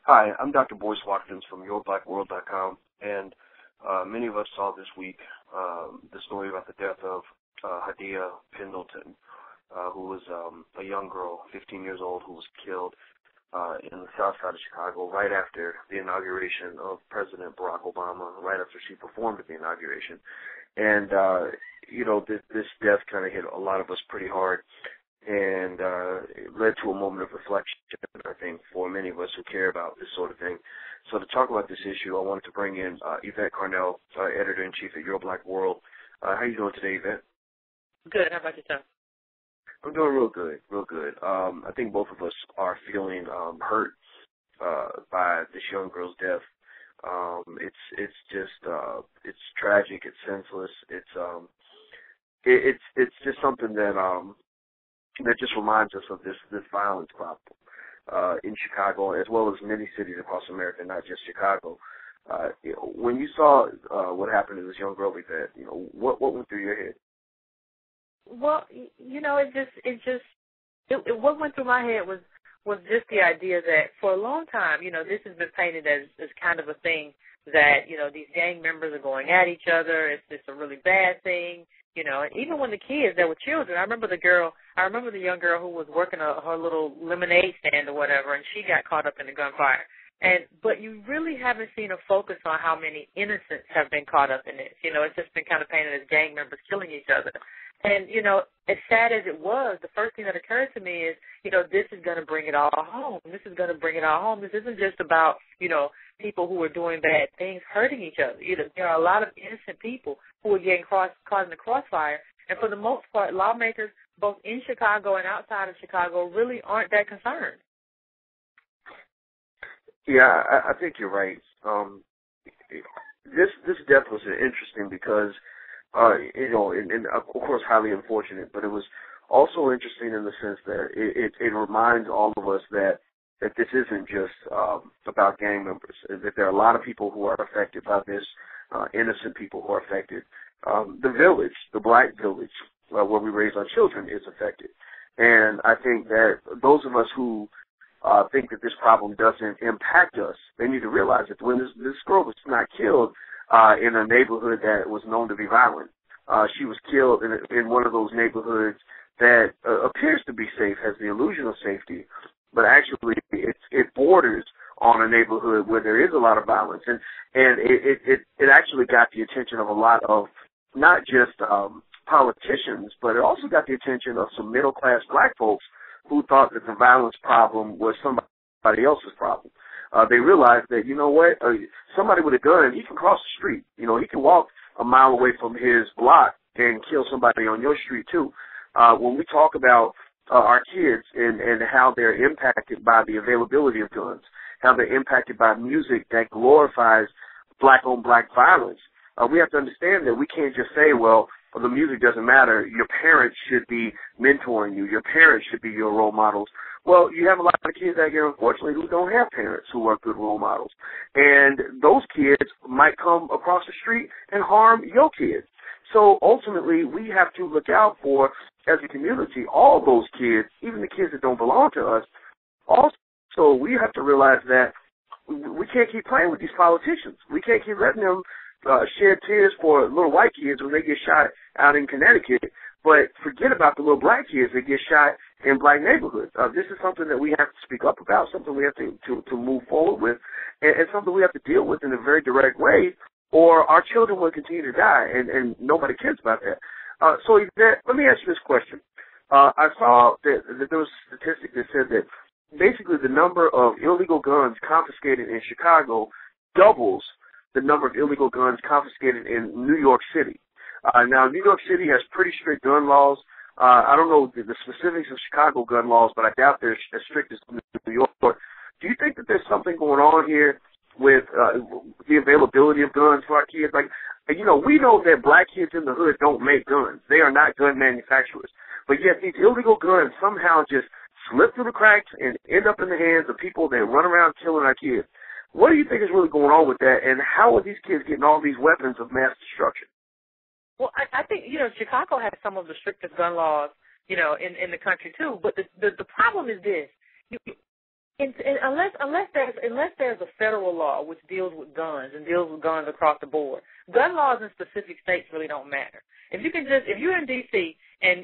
Hi, I'm Dr. Boyce Watkins from YourBlackWorld.com, and many of us saw this week the story about the death of Hadiya Pendleton, who was a young girl, 15 years old, who was killed in the south side of Chicago right after the inauguration of President Barack Obama, right after she performed at the inauguration. And, this death kind of hit a lot of us pretty hard, and it led to a moment of reflection, I think, for many of us who care about this sort of thing. So to talk about this issue, I wanted to bring in Yvette Carnell, editor-in-chief at Your Black World. How are you doing today, Yvette? Good. How about yourself? I'm doing real good, real good. I think both of us are feeling hurt by this young girl's death. It's just tragic. It's senseless. It's just something that just reminds us of this violence problem in Chicago, as well as many cities across America, not just Chicago. When you saw what happened to this young girl, Yvette, what went through your head? Well, what went through my head was just the idea that for a long time, this has been painted as kind of a thing that, these gang members are going at each other. It's a really bad thing, and even when the kids, there were children. I remember the young girl who was working her little lemonade stand or whatever, and she got caught up in the gunfire. But you really haven't seen a focus on how many innocents have been caught up in this. It's just been kind of painted as gang members killing each other. And, as sad as it was, the first thing that occurred to me is, this is going to bring it all home. This is going to bring it all home. This isn't just about, people who are doing bad things hurting each other. There are a lot of innocent people who are getting caught in the crossfire. And for the most part, lawmakers, both in Chicago and outside of Chicago, really aren't that concerned. Yeah, I think you're right. This death was interesting because, and of course highly unfortunate, but it was also interesting in the sense that it reminds all of us that this isn't just about gang members, that there are a lot of people who are affected by this, innocent people who are affected. The village, the black village, where we raise our children, is affected. And I think that those of us who think that this problem doesn't impact us, they need to realize that when this girl was not killed in a neighborhood that was known to be violent. She was killed in one of those neighborhoods that appears to be safe, has the illusion of safety, but actually it borders on a neighborhood where there is a lot of violence. And it actually got the attention of a lot of not just politicians, but it also got the attention of some middle-class black folks who thought that the violence problem was somebody else's problem. They realized that, somebody with a gun, he can cross the street. He can walk a mile away from his block and kill somebody on your street, too. When we talk about our kids and how they're impacted by the availability of guns, how they're impacted by music that glorifies black-on-black violence, we have to understand that we can't just say, well, the music doesn't matter. Your parents should be mentoring you. Your parents should be your role models. Well, you have a lot of kids out here, unfortunately, who don't have parents who are good role models. And those kids might come across the street and harm your kids. So ultimately, we have to look out for, as a community, all those kids, even the kids that don't belong to us. Also, we have to realize that we can't keep playing with these politicians. We can't keep letting them shed tears for little white kids when they get shot out in Connecticut, but forget about the little black kids that get shot in black neighborhoods. This is something that we have to speak up about, something we have to move forward with, and something we have to deal with in a very direct way, or our children will continue to die, and nobody cares about that. So Yvette, let me ask you this question. I saw that there was a statistic that said that basically the number of illegal guns confiscated in Chicago doubles the number of illegal guns confiscated in New York City. Now, New York City has pretty strict gun laws. I don't know the specifics of Chicago gun laws, but I doubt they're as strict as New York. Do you think that there's something going on here with the availability of guns for our kids? We know that black kids in the hood don't make guns. They are not gun manufacturers. But yet these illegal guns somehow just slip through the cracks and end up in the hands of people that run around killing our kids. What do you think is really going on with that, and how are these kids getting all these weapons of mass destruction? Well, I think, Chicago has some of the strictest gun laws, in the country, too. But the problem is this. Unless there's a federal law which deals with guns and deals with guns across the board, gun laws in specific states really don't matter. If you're in D.C. and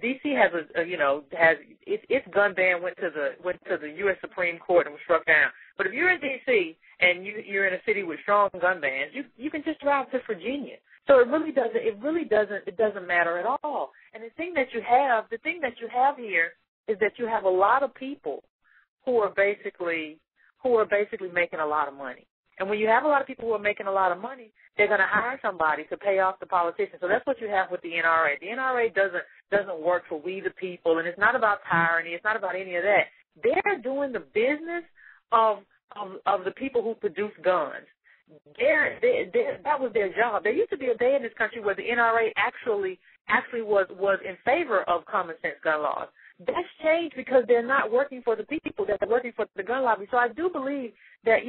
D.C. has its gun ban went to the U.S. Supreme Court and was struck down. But if you're in D.C. and you're in a city with strong gun bans, you can just drive to Virginia. So it doesn't matter at all. And the thing that you have here is that you have a lot of people who are basically making a lot of money. And when you have a lot of people who are making a lot of money, they're going to hire somebody to pay off the politicians. So that's what you have with the NRA. The NRA doesn't work for we the people, and it's not about tyranny. It's not about any of that. They're doing the business of the people who produce guns. That was their job. There used to be a day in this country where the NRA actually was in favor of common sense gun laws. That's changed because they're not working for the people; they're working for the gun lobby. So I do believe that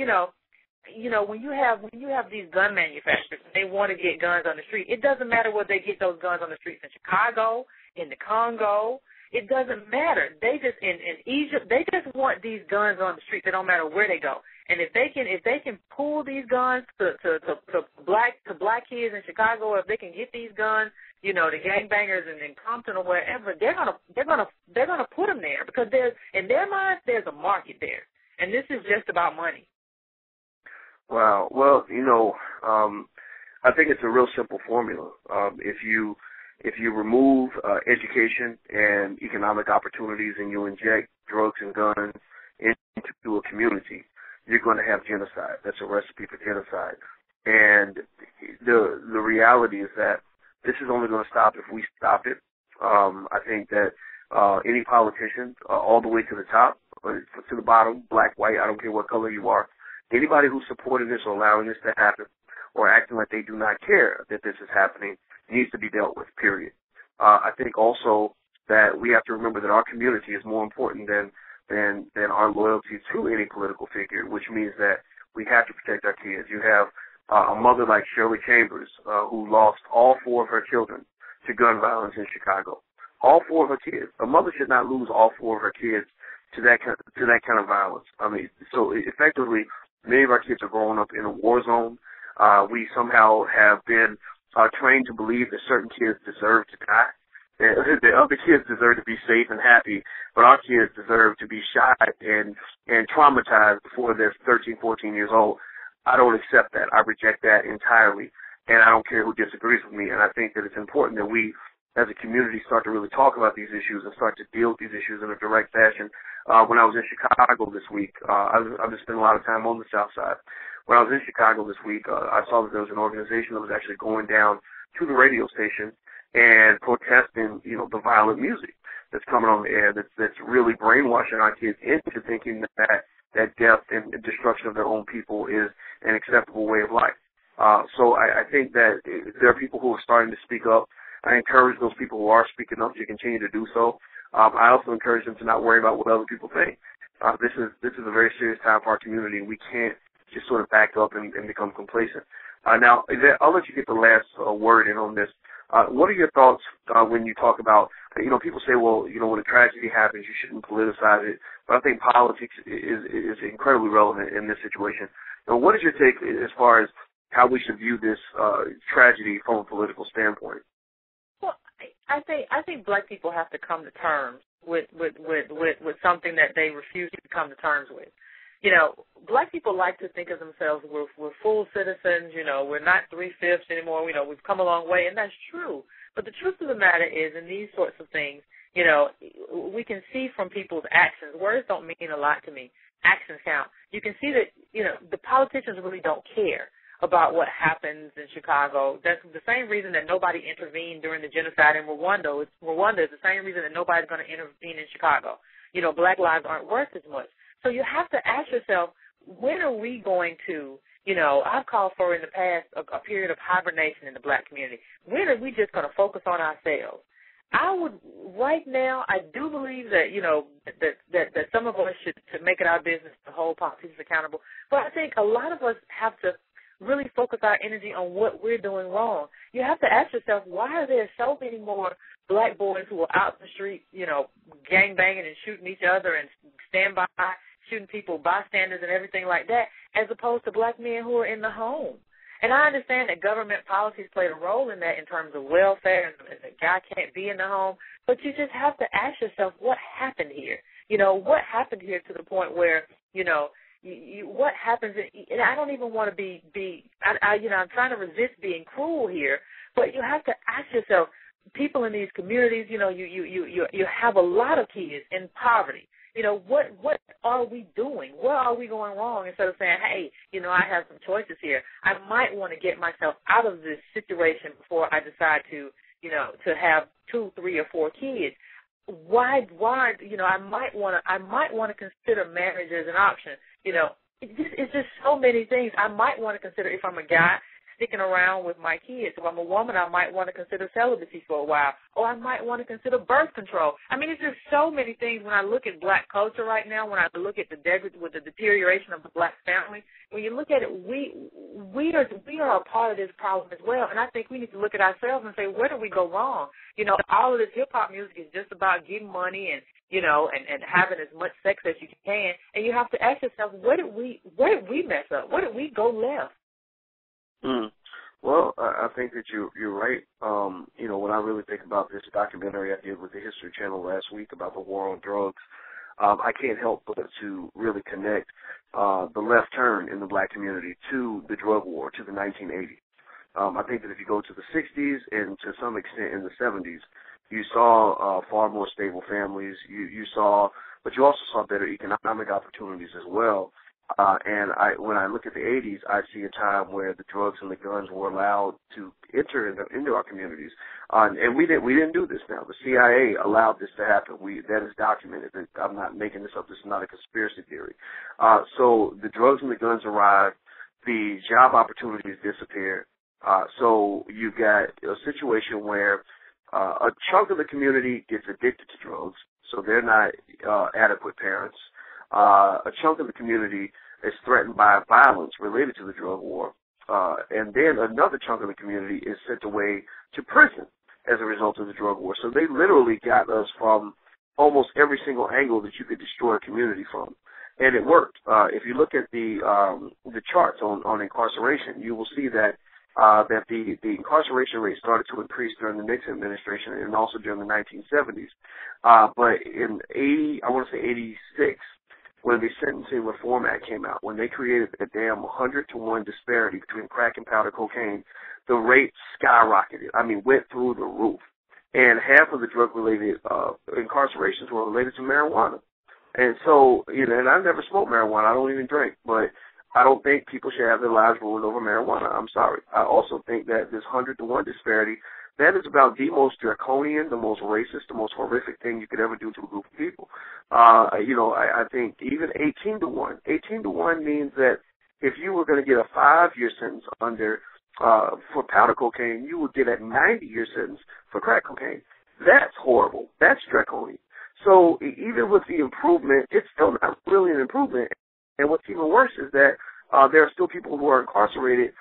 when you have these gun manufacturers, they want to get guns on the street. It doesn't matter whether they get those guns on the streets in Chicago, in the Congo. It doesn't matter. They just in Egypt. They just want these guns on the street. They don't matter where they go. And if they can pull these guns to black kids in Chicago, or if they can get these guns, to gangbangers in Compton or wherever, they're gonna put them there because in their minds there's a market there, and this is just about money. Wow. Well, I think it's a real simple formula. If you remove education and economic opportunities and you inject drugs and guns into a community, you're going to have genocide. That's a recipe for genocide. And the reality is that this is only going to stop if we stop it. I think that any politician, all the way to the top, or to the bottom, black, white, I don't care what color you are, anybody who's supporting this or allowing this to happen or acting like they do not care that this is happening needs to be dealt with, period. I think also that we have to remember that our community is more important than our loyalty to any political figure, which means that we have to protect our kids. You have a mother like Shirley Chambers who lost all 4 of her children to gun violence in Chicago. All 4 of her kids. A mother should not lose all 4 of her kids to that kind of violence. I mean, so effectively, many of our kids are growing up in a war zone. We somehow have been trained to believe that certain kids deserve to die. The other kids deserve to be safe and happy, but our kids deserve to be shot and traumatized before they're 13, 14 years old. I don't accept that. I reject that entirely, and I don't care who disagrees with me. And I think that it's important that we, as a community, start to really talk about these issues and start to deal with these issues in a direct fashion. When I was in Chicago this week, I've been spending a lot of time on the South Side. When I was in Chicago this week, I saw that there was an organization that was actually going down to the radio station and protesting, the violent music that's coming on the air that's really brainwashing our kids into thinking that death and destruction of their own people is an acceptable way of life. So I think that there are people who are starting to speak up. I encourage those people who are speaking up to continue to do so. I also encourage them to not worry about what other people think. This is a very serious time for our community, and we can't just sort of back up and become complacent. Now, Yvette, I'll let you get the last word in on this. What are your thoughts when you talk about, people say, well, when a tragedy happens, you shouldn't politicize it. But I think politics is incredibly relevant in this situation. Now, what is your take as far as how we should view this tragedy from a political standpoint? Well, I think black people have to come to terms with something that they refuse to come to terms with. Black people like to think of themselves, we're full citizens, we're not 3/5 anymore, we've come a long way, and that's true. But the truth of the matter is, in these sorts of things, we can see from people's actions. Words don't mean a lot to me. Actions count. You can see that, the politicians really don't care about what happens in Chicago. That's the same reason that nobody intervened during the genocide in Rwanda. Rwanda is the same reason that nobody's going to intervene in Chicago. Black lives aren't worth as much. So you have to ask yourself, when are we going to, I've called for in the past a period of hibernation in the black community. When are we just going to focus on ourselves? Right now, I do believe that, that some of us should make it our business to hold politicians accountable. But I think a lot of us have to really focus our energy on what we're doing wrong. You have to ask yourself, why are there so many more black boys who are out in the street, gang banging and shooting each other and stand by shooting people, bystanders and everything like that, as opposed to black men who are in the home. And I understand that government policies played a role in that in terms of welfare, and the guy can't be in the home, but you just have to ask yourself, what happened here? What happened here to the point where, what happens, and I don't even want to I'm trying to resist being cruel here, but you have to ask yourself, people in these communities, you have a lot of kids in poverty. What are we doing? Where are we going wrong? Instead of saying, hey, I have some choices here. I might want to get myself out of this situation before I decide to have 2, 3, or 4 kids. Why? I might want to consider marriage as an option. It's just so many things. I might want to consider, if I'm a guy, sticking around with my kids. If I'm a woman, I might want to consider celibacy for a while, or I might want to consider birth control. I mean, it's just so many things. When I look at black culture right now, when I look at the deterioration of the black family, when you look at it, we are a part of this problem as well. And I think we need to look at ourselves and say, where did we go wrong? All of this hip hop music is just about getting money and and having as much sex as you can. And you have to ask yourself, where did we mess up? Where did we go left? Well, I think that you're right. When I really think about this documentary I did with the History Channel last week about the war on drugs, I can't help but to really connect the left turn in the black community to the drug war, to the 1980s. I think that if you go to the 60s and to some extent in the 70s, you saw far more stable families. But you also saw better economic opportunities as well. And when I look at the 80s, I see a time where the drugs and the guns were allowed to enter into our communities. And we didn't do this now. The CIA allowed this to happen. That is documented. I'm not making this up. This is not a conspiracy theory. So the drugs and the guns arrived. The job opportunities disappeared. So you've got a situation where a chunk of the community gets addicted to drugs, so they're not adequate parents. A chunk of the community is threatened by violence related to the drug war. And then another chunk of the community is sent away to prison as a result of the drug war. So they literally got us from almost every single angle that you could destroy a community from. And it worked. If you look at the charts on incarceration, you will see that the incarceration rate started to increase during the Nixon administration and also during the 1970s. But in 86, when the Sentencing Reform Act came out, when they created a damn 100-to-1 disparity between crack and powder cocaine, the rate skyrocketed. I mean, went through the roof. And half of the drug-related incarcerations were related to marijuana. And so, and I never smoked marijuana. I don't even drink. But I don't think people should have their lives ruined over marijuana. I'm sorry. I also think that this 100-to-1 disparity, that is about the most draconian, the most racist, the most horrific thing you could ever do to a group of people. I think even 18-to-1. 18-to-1 means that if you were going to get a 5-year sentence for powder cocaine, you would get a 90-year sentence for crack cocaine. That's horrible. That's draconian. So even with the improvement, it's still not really an improvement. And what's even worse is that there are still people who are incarcerated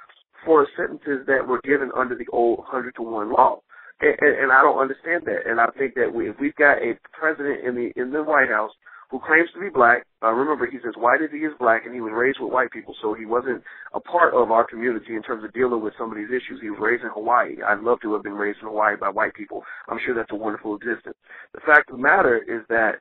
for sentences that were given under the old 100-to-1 law. And I don't understand that. And I think that if we've got a president in the White House who claims to be black, remember he says white as he is black, and he was raised with white people, so he wasn't a part of our community in terms of dealing with some of these issues. He was raised in Hawaii. I'd love to have been raised in Hawaii by white people. I'm sure that's a wonderful existence. The fact of the matter is that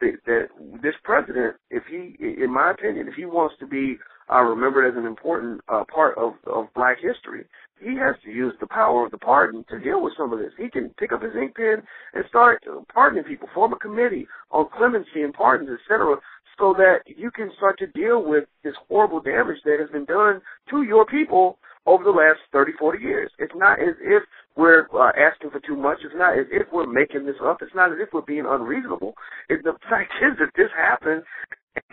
this president, if he, in my opinion, if he wants to be remembered as an important part of black history, he has to use the power of the pardon to deal with some of this. He can pick up his ink pen and start pardoning people, form a committee on clemency and pardons, etc., so that you can start to deal with this horrible damage that has been done to your people over the last 30, 40 years. It's not as if we're asking for too much. It's not as if we're making this up. It's not as if we're being unreasonable. The fact is that this happened,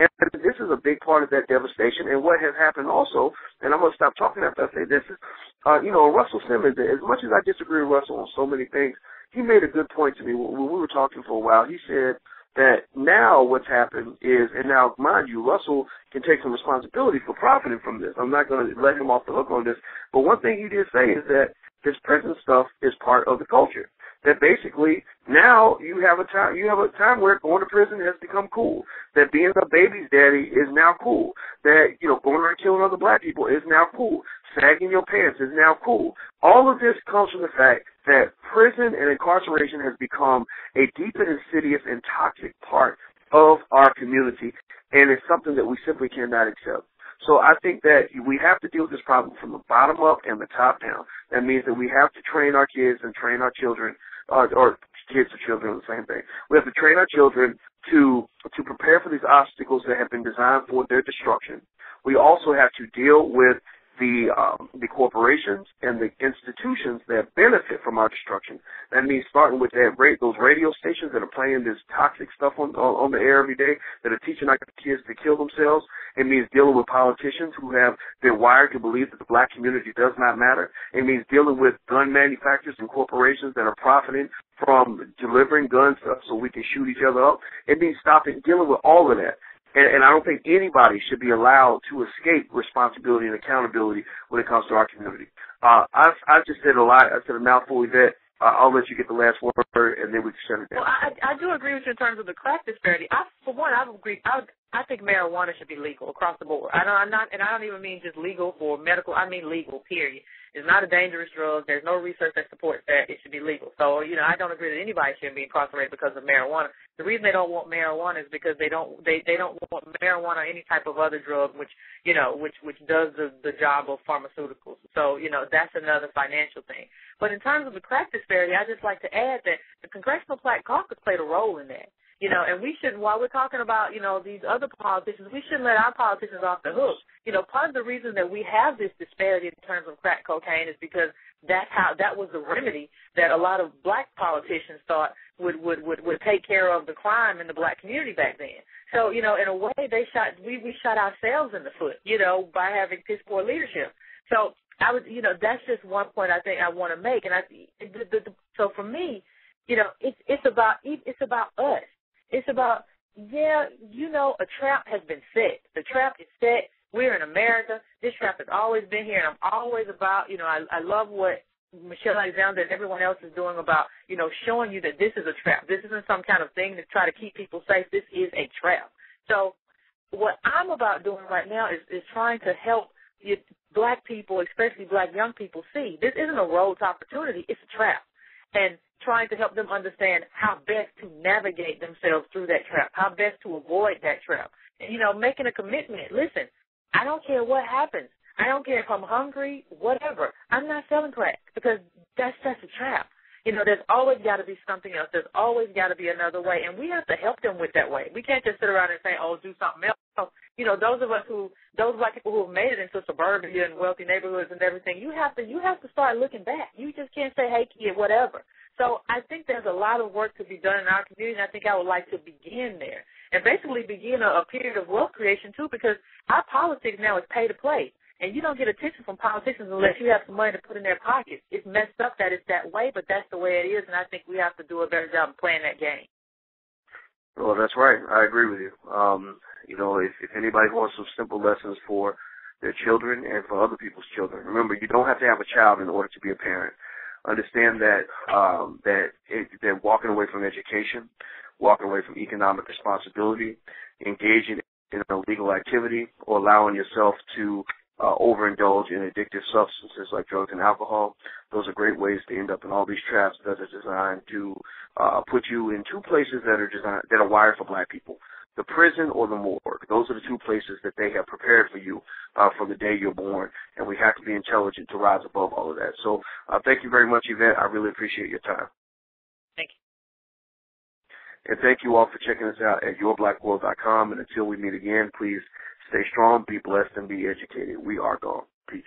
and this is a big part of that devastation. And what has happened also, and I'm going to stop talking after I say this, is, Russell Simmons, as much as I disagree with Russell on so many things, he made a good point to me when we were talking for a while. He said that now what's happened is, and now, mind you, Russell can take some responsibility for profiting from this. I'm not going to let him off the hook on this. But one thing he did say is that this prison stuff is part of the culture. that basically now you have a time where going to prison has become cool. That being a baby's daddy is now cool. That, going around killing other black people is now cool. Sagging your pants is now cool. All of this comes from the fact that prison and incarceration has become a deep and insidious and toxic part of our community, and it's something that we simply cannot accept. So I think that we have to deal with this problem from the bottom up and the top down. That means that we have to train our kids and train our children, or kids or children are the same thing. We have to train our children to prepare for these obstacles that have been designed for their destruction. We also have to deal with the corporations and the institutions that benefit from our destruction. That means starting with those radio stations that are playing this toxic stuff on the air every day, that are teaching our kids to kill themselves. It means dealing with politicians who have been wired to believe that the black community does not matter. It means dealing with gun manufacturers and corporations that are profiting from delivering guns so we can shoot each other up. It means dealing with all of that. And I don't think anybody should be allowed to escape responsibility and accountability when it comes to our community. I just said a lot. I said a mouthful, Yvette. I'll let you get the last word, and then we can shut it down. Well, I do agree with you in terms of the crack disparity. For one, I agree. I think marijuana should be legal across the board. I don't even mean just legal for medical. I mean legal, period. It's not a dangerous drug. There's no research that supports that. It should be legal. So, I don't agree that anybody should be incarcerated because of marijuana. The reason they don't want marijuana is because they don't want marijuana or any type of other drug which does the job of pharmaceuticals. So, that's another financial thing. But in terms of the crack disparity, I'd just like to add that the Congressional Black Caucus played a role in that. And we shouldn't, while we're talking about, these other politicians, we shouldn't let our politicians off the hook. Part of the reason that we have this disparity in terms of crack cocaine is because that was the remedy that a lot of black politicians thought would take care of the crime in the black community back then. So, in a way, we shot ourselves in the foot, by having piss poor leadership. So that's just one point I think I want to make. And so for me, it's about us. It's about, a trap has been set. The trap is set. We're in America. This trap has always been here, and I'm always about, I love what Michelle Alexander and everyone else is doing about, showing you that this is a trap. This isn't some kind of thing to try to keep people safe. This is a trap. So what I'm about doing right now is trying to help black people, especially black young people, see this isn't a road to opportunity. It's a trap. And trying to help them understand how best to navigate themselves through that trap, how best to avoid that trap. And, making a commitment. Listen, I don't care what happens. I don't care if I'm hungry, whatever. I'm not selling crack because that's a trap. There's always got to be something else. There's always got to be another way, and we have to help them with that way. We can't just sit around and say, oh, do something else. Those black people who have made it into suburbia and wealthy neighborhoods and everything, you have to start looking back. You just can't say, hey, kid, whatever. So I think there's a lot of work to be done in our community, and I think I would like to begin there and basically begin a period of wealth creation, too, because our politics now is pay to play. And you don't get attention from politicians unless you have some money to put in their pockets. It's messed up that it's that way, but that's the way it is, and I think we have to do a better job of playing that game. Well, that's right. I agree with you. If anybody wants some simple lessons for their children and for other people's children, remember, you don't have to have a child in order to be a parent. Understand that that walking away from education, walking away from economic responsibility, engaging in illegal activity, or allowing yourself to overindulge in addictive substances like drugs and alcohol, those are great ways to end up in all these traps that are designed to put you in two places that are wired for black people. The prison or the morgue. Those are the two places that they have prepared for you from the day you're born, and we have to be intelligent to rise above all of that. So thank you very much, Yvette. I really appreciate your time. Thank you. And thank you all for checking us out at yourblackworld.com. And until we meet again, please stay strong, be blessed, and be educated. We are gone. Peace.